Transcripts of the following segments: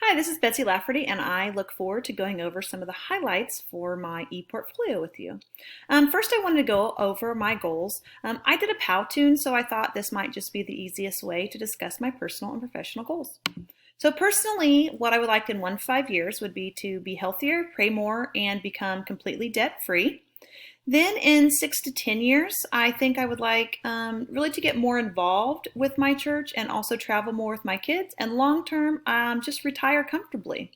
Hi, this is Betsy Lafferty, and I look forward to going over some of the highlights for my ePortfolio with you. First, I wanted to go over my goals. I did a Powtoon, so I thought this might just be the easiest way to discuss my personal and professional goals. So personally, what I would like in 1 to 5 years would be to be healthier, pray more, and become completely debt-free. Then in 6 to 10 years, I think I would like really to get more involved with my church and also travel more with my kids. And long term, just retire comfortably.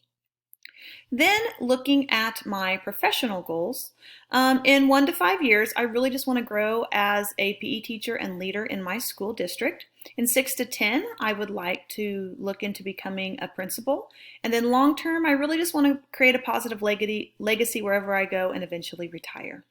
Then looking at my professional goals, in 1 to 5 years, I really just want to grow as a PE teacher and leader in my school district. In 6 to 10, I would like to look into becoming a principal. And then long term, I really just want to create a positive legacy wherever I go and eventually retire.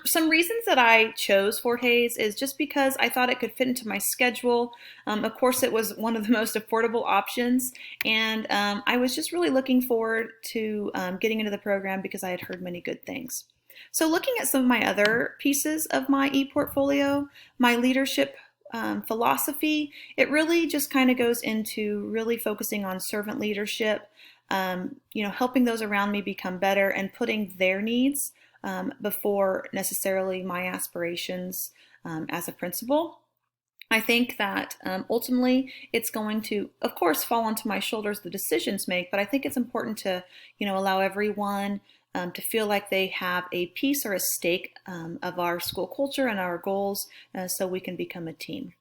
Some reasons that I chose Fort Hays is just because I thought it could fit into my schedule. Of course, it was one of the most affordable options, and I was just really looking forward to getting into the program because I had heard many good things. So looking at some of my other pieces of my ePortfolio, my leadership philosophy, it really just kind of goes into really focusing on servant leadership, helping those around me become better and putting their needs before necessarily my aspirations as a principal. I think that ultimately it's going to, of course, fall onto my shoulders the decisions make, but I think it's important to, allow everyone to feel like they have a piece or a stake of our school culture and our goals so we can become a team.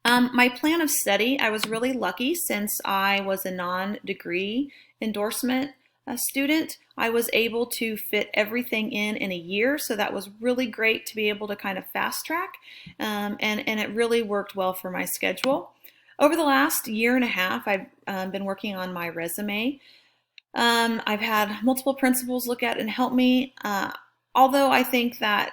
My plan of study, I was really lucky since I was a non-degree endorsement student. I was able to fit everything in a year, so that was really great to be able to kind of fast track, and it really worked well for my schedule. Over the last year and a half, I've been working on my resume. I've had multiple principals look at and help me, although I think that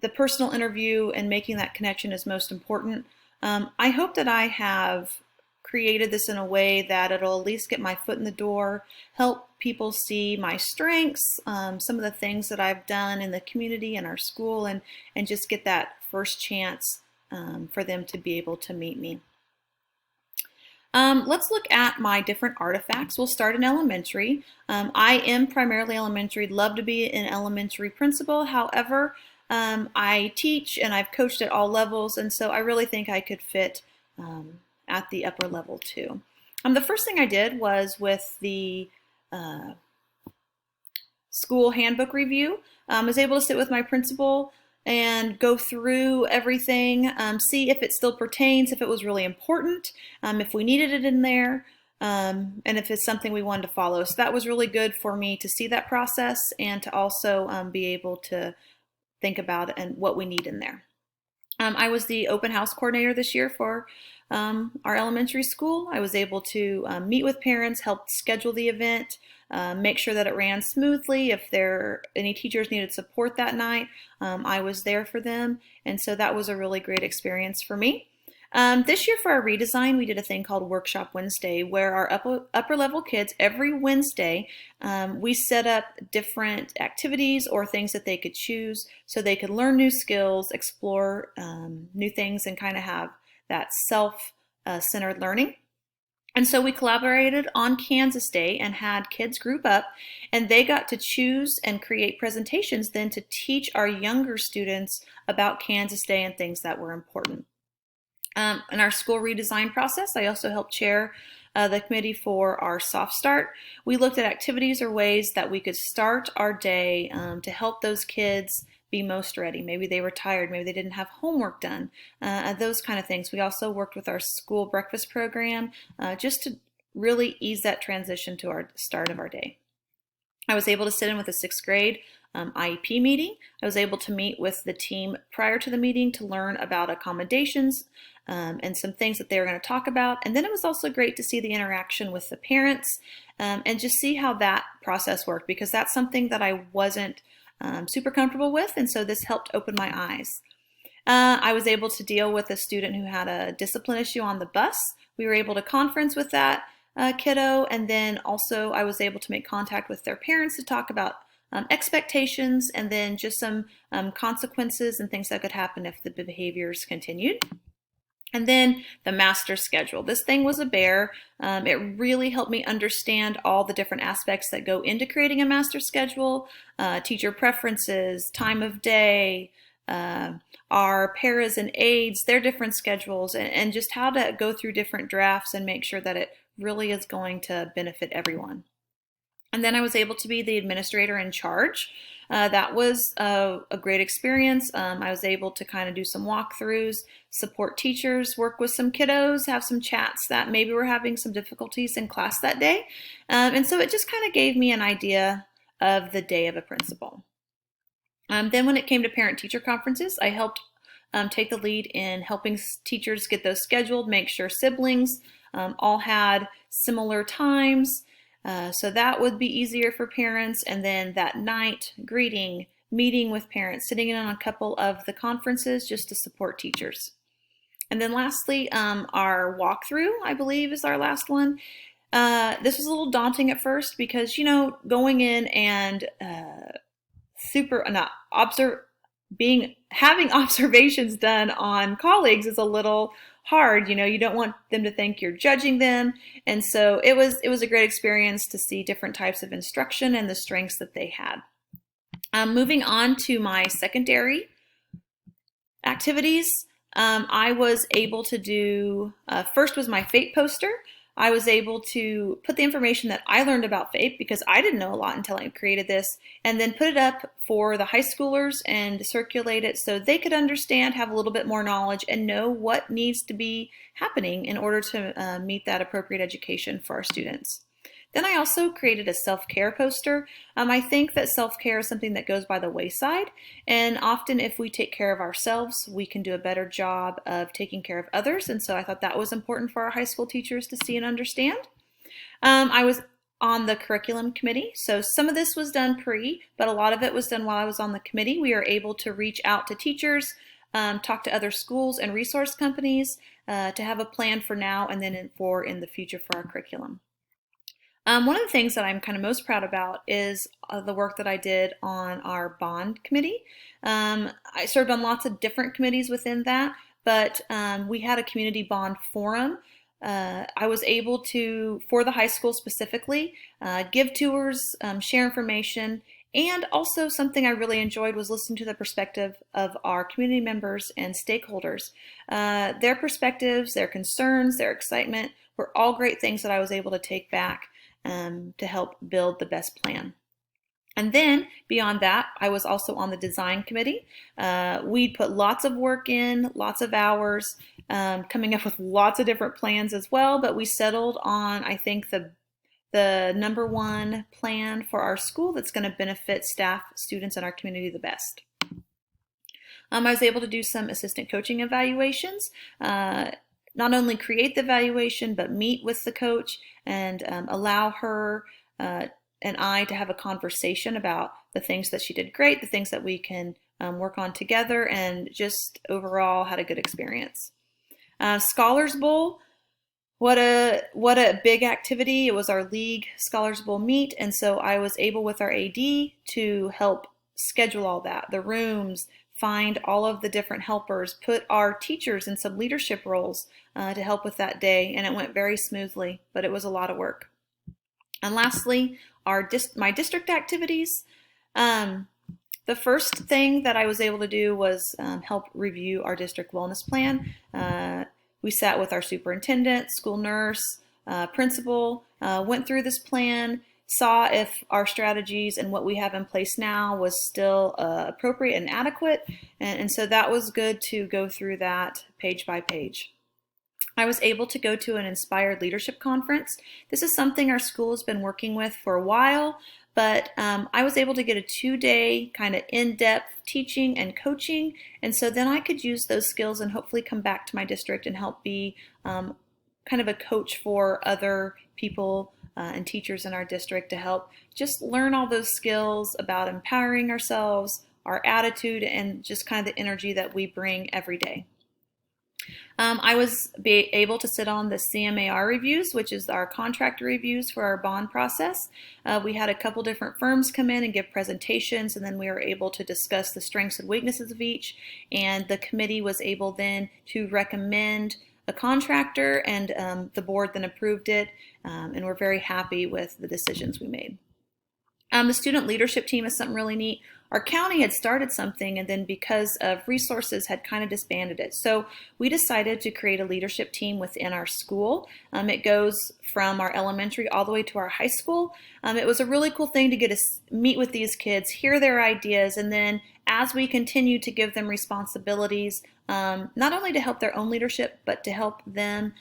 the personal interview and making that connection is most important. I hope that I have created this in a way that it'll at least get my foot in the door, help people see my strengths, some of the things that I've done in the community and our school, and just get that first chance for them to be able to meet me. Let's look at my different artifacts. We'll start in elementary. I am primarily elementary, love to be an elementary principal. However, I teach and I've coached at all levels, and so I really think I could fit at the upper level too. The first thing I did was with the school handbook review. I was able to sit with my principal and go through everything, see if it still pertains, if it was really important, if we needed it in there, and if it's something we wanted to follow. So that was really good for me to see that process and to also be able to think about it and what we need in there. I was the open house coordinator this year for our elementary school. I was able to meet with parents, help schedule the event, make sure that it ran smoothly. If any teachers needed support that night, I was there for them, and so that was a really great experience for me. This year for our redesign, we did a thing called Workshop Wednesday, where our upper level kids, every Wednesday, we set up different activities or things that they could choose so they could learn new skills, explore new things, and kind of have that self-centered learning. And so we collaborated on Kansas Day and had kids group up, and they got to choose and create presentations then to teach our younger students about Kansas Day and things that were important. In our school redesign process, I also helped chair the committee for our soft start. We looked at activities or ways that we could start our day to help those kids be most ready. Maybe they were tired, maybe they didn't have homework done, those kind of things. We also worked with our school breakfast program just to really ease that transition to our start of our day. I was able to sit in with a 6th grade IEP meeting. I was able to meet with the team prior to the meeting to learn about accommodations and some things that they were going to talk about. And then it was also great to see the interaction with the parents and just see how that process worked, because that's something that I wasn't super comfortable with, and so this helped open my eyes. I was able to deal with a student who had a discipline issue on the bus. We were able to conference with that kiddo, and then also I was able to make contact with their parents to talk about expectations and then just some consequences and things that could happen if the behaviors continued. And then the master schedule. This thing was a bear. It really helped me understand all the different aspects that go into creating a master schedule, teacher preferences, time of day, uh, our paras and aides, their different schedules, and just how to go through different drafts and make sure that it really is going to benefit everyone. And then I was able to be the administrator in charge. That was a great experience. I was able to kind of do some walkthroughs, support teachers, work with some kiddos, have some chats that maybe were having some difficulties in class that day. And so it just kind of gave me an idea of the day of a principal. Then when it came to parent-teacher conferences, I helped take the lead in helping teachers get those scheduled, make sure siblings all had similar times, so that would be easier for parents. And then that night, greeting, meeting with parents, sitting in on a couple of the conferences just to support teachers. And then lastly, our walkthrough, I believe, is our last one. This was a little daunting at first because, going in and having observations done on colleagues is a little hard. You don't want them to think you're judging them. And so it was a great experience to see different types of instruction and the strengths that they had. Moving on to my secondary activities, I was able to do, first was my FAPE poster. I was able to put the information that I learned about FAPE, because I didn't know a lot until I created this, and then put it up for the high schoolers and circulate it so they could understand, have a little bit more knowledge, and know what needs to be happening in order to meet that appropriate education for our students. Then I also created a self-care poster. I think that self-care is something that goes by the wayside, and often if we take care of ourselves, we can do a better job of taking care of others, and so I thought that was important for our high school teachers to see and understand. I was on the curriculum committee, so some of this was done pre, but a lot of it was done while I was on the committee. We were able to reach out to teachers, talk to other schools and resource companies to have a plan for now and then in the future for our curriculum. One of the things that I'm kind of most proud about is the work that I did on our bond committee. I served on lots of different committees within that, but we had a community bond forum. I was able to, for the high school specifically, give tours, share information, and also something I really enjoyed was listening to the perspective of our community members and stakeholders. Their perspectives, their concerns, their excitement were all great things that I was able to take back to help build the best plan. And then beyond that, I was also on the design committee. We'd put lots of work in, lots of hours, coming up with lots of different plans as well, but we settled on, I think, the number one plan for our school that's going to benefit staff, students, and our community the best. I was able to do some assistant coaching evaluations, not only create the evaluation, but meet with the coach and allow her and I to have a conversation about the things that she did great, the things that we can work on together, and just overall had a good experience. Scholars Bowl, what a big activity. It was our league Scholars Bowl meet, and so I was able with our AD to help schedule all that, the rooms, find all of the different helpers, put our teachers in some leadership roles to help with that day, and it went very smoothly, but it was a lot of work. And lastly, my district activities. The first thing that I was able to do was help review our district wellness plan. We sat with our superintendent, school nurse, principal, went through this plan, saw if our strategies and what we have in place now was still appropriate and adequate. And so that was good to go through that page by page. I was able to go to an Inspired Leadership Conference. This is something our school has been working with for a while, but I was able to get a 2-day kind of in-depth teaching and coaching, and so then I could use those skills and hopefully come back to my district and help be kind of a coach for other people and teachers in our district to help just learn all those skills about empowering ourselves, our attitude, and just kind of the energy that we bring every day. I was able to sit on the CMAR reviews, which is our contract reviews for our bond process. We had a couple different firms come in and give presentations, and then we were able to discuss the strengths and weaknesses of each, and the committee was able then to recommend a contractor, and the board then approved it, and we're very happy with the decisions we made. The student leadership team is something really neat. Our county had started something, and then because of resources had kind of disbanded it. So we decided to create a leadership team within our school. It goes from our elementary all the way to our high school. It was a really cool thing to get to meet with these kids, hear their ideas, and then as we continue to give them responsibilities, not only to help their own leadership, but to help them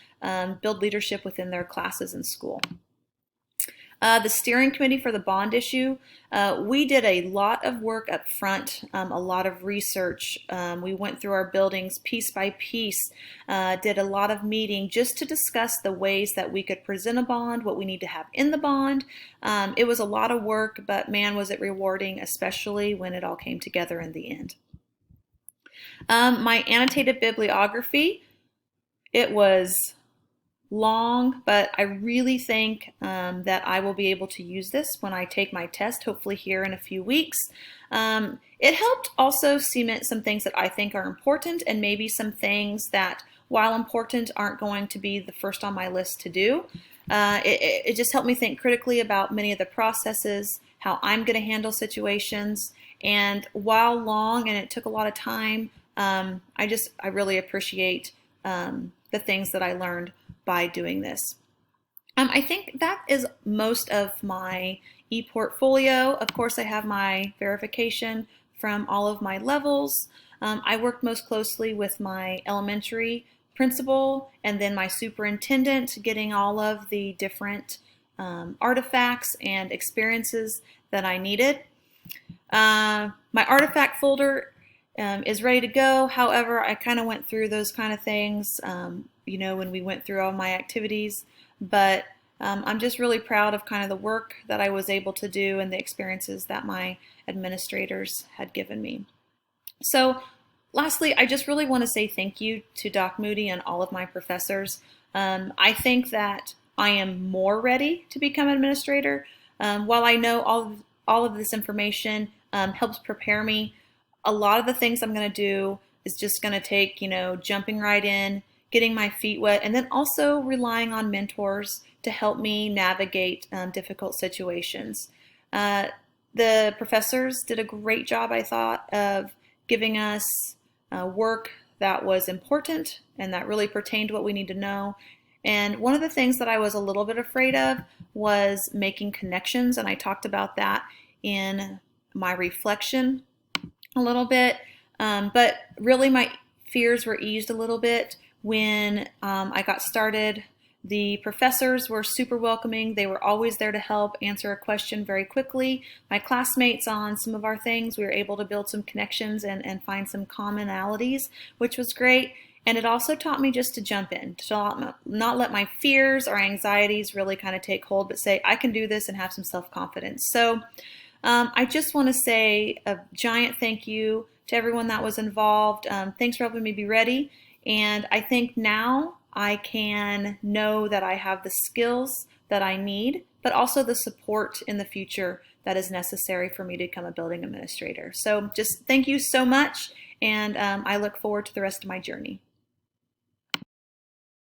build leadership within their classes in school. The steering committee for the bond issue, we did a lot of work up front, a lot of research. We went through our buildings piece by piece, did a lot of meeting just to discuss the ways that we could present a bond, what we need to have in the bond. It was a lot of work, but man, was it rewarding, especially when it all came together in the end. My annotated bibliography, it was long, but I really think that I will be able to use this when I take my test, hopefully here in a few weeks. It helped also cement some things that I think are important, and maybe some things that, while important, aren't going to be the first on my list to do. It just helped me think critically about many of the processes, how I'm going to handle situations, and while long and it took a lot of time, I really appreciate the things that I learned by doing this. I think that is most of my e-portfolio. Of course, I have my verification from all of my levels. I worked most closely with my elementary principal and then my superintendent, getting all of the different artifacts and experiences that I needed. My artifact folder is ready to go. However, I kind of went through those kind of things when we went through all my activities, but I'm just really proud of kind of the work that I was able to do and the experiences that my administrators had given me. So lastly, I just really want to say thank you to Doc Moody and all of my professors. I think that I am more ready to become an administrator. While I know all of this information helps prepare me, a lot of the things I'm going to do is just going to take, jumping right in, getting my feet wet, and then also relying on mentors to help me navigate difficult situations. The professors did a great job, I thought, of giving us work that was important and that really pertained to what we need to know. And one of the things that I was a little bit afraid of was making connections, and I talked about that in my reflection a little bit, but really my fears were eased a little bit when I got started. The professors were super welcoming. They were always there to help answer a question very quickly. My classmates, on some of our things, we were able to build some connections and find some commonalities, which was great. And it also taught me just to jump in, to not let my fears or anxieties really kind of take hold, but say, I can do this, and have some self-confidence. So I just want to say a giant thank you to everyone that was involved. Thanks for helping me be ready. And I think now I can know that I have the skills that I need, but also the support in the future that is necessary for me to become a building administrator. So just thank you so much, and I look forward to the rest of my journey.